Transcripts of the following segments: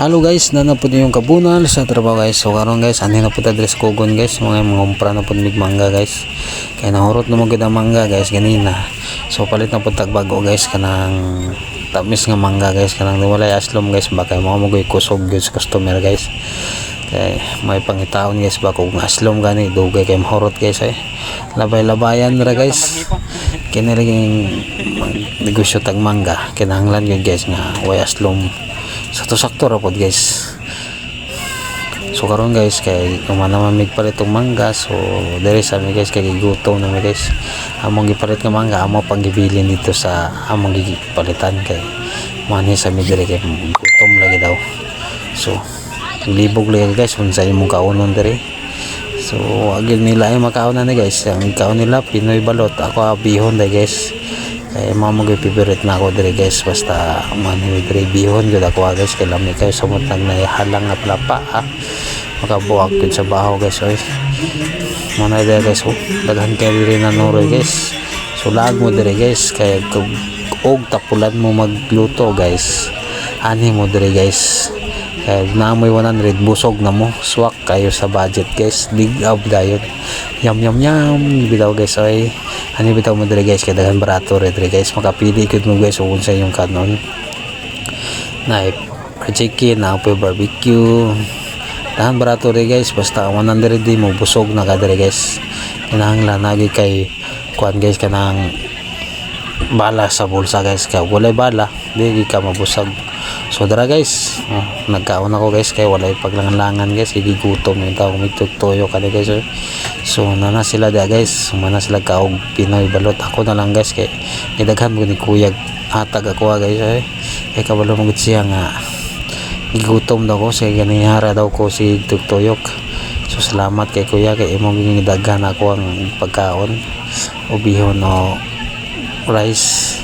Halo guys, na po yung kabunal sa trabaho guys. So karon guys, ani na po ta dress kugon guys, mga umpra na po mig mangga guys. Kaya nahurot na mo gid ang mangga guys ganina. So palit na po tag bago guys kanang tamis nga mangga guys, kanang walay aslom guys, baka mo mo kusog gyud sa customer guys. Kay may pangitaon guys ba kung aslom gani dugay kay mahurot guys eh. Labay-labayan ra guys. Kini ring negosyo tag mangga, kinahanglan gyud guys nga way aslom. Sakto-sakto ra pod guys. So karon guys kay umana man mig palit og mangga, so diri sa mi guys kay gutom na mi guys. Among gipalit nga mangga amo pang gibilin dito sa among gipalitan kay manhi sa mi diri kay gutom lagi daw. So libog lagi guys unsay imong kaunon diri. So agil nila ay makaunan ni guys. Ang kaon nila Pinoy balot, ako bihon dai guys. Kaya mga favorite na ako diri guys, basta mani diri bihon gud ako guys, kay lami kayo sa mutag na halang nga plapa makabuak gud sa baho guys. Oy muna diri guys, daghan kay diri na noroy guys. So lag mo diri guys kay og tapulan mo magluto guys, ani mo diri guys. Kaya naamoy 100 busog na mo, swak kayo sa budget guys, dig up dayon, yum bitaw guys. Oy ani bitaw mo diri guys kay daghan barato diri guys, makapili gud mo guys kung sa inyong kanon na chicken na po barbecue, daghan barato diri guys, basta 100 di mo busog na ka diri guys. Kinahanglan lagi kay kuan guys kanang bala sa bulsa guys, kay walay bala di ka mabusag. So dara guys, nagkaon ako guys kay walay paglangan-langan guys, gigutom yung tao mitugtoyo kani guys. So nana sila da guys, mana sila kaog Pinoy balot. Ako na lang guys kay gidaghan mo ni kuya hatag ako guys kay kabalo mo gud siya nga gigutom daw ko say ganihara daw ko si tugtoyok. So salamat kay kuya kay imong gidaghan ako ang pagkaon o bihon o rice.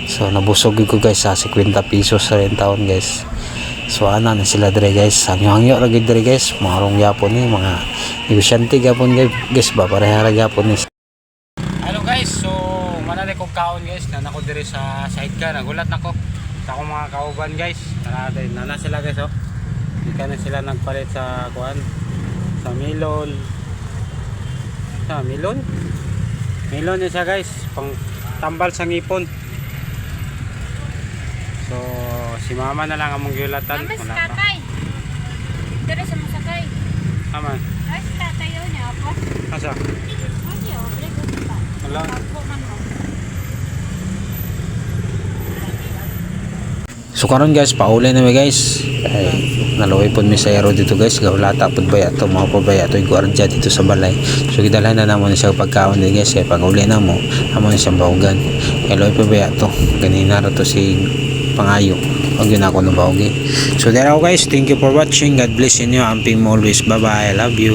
So nabusog ko guys sa 50 pesos sa rin taon guys. So ana na sila dire guys, hangyo ra gid dire guys, marong gyapon ni mga negosyante gyapon guys ba pareha ra gyapon ni. Hello guys, so manali kog kaon guys, na nako dire sa side ka, nagulat nako sa akong mga kauban guys. Nana sila guys di ka na sila nagpalit sa kuan sa melon. Melon ni siya guys, pang tambal sa ngipon. So si mama na lang among giulatan. Wala pa. Dere sa masakay. Aman. Ay tatay yun niya ako. Asa? Ay yo, break pa. Wala. So karon guys, pauli na mi guys. Naluoy pod mi sa ero dito guys, gawlata pod baya to, mga pabaya to guardia dito sa balay. So gidalhan na namo ni siya pagkaon din guys, kay pag-uli na mo amo ni siyang bawgan. Kay loy pabaya to, ganina ra to si pangayo. Wag yun ako nabawgi. So there ako guys, thank you for watching. God bless inyo. Amping mo always. Bye bye. I love you.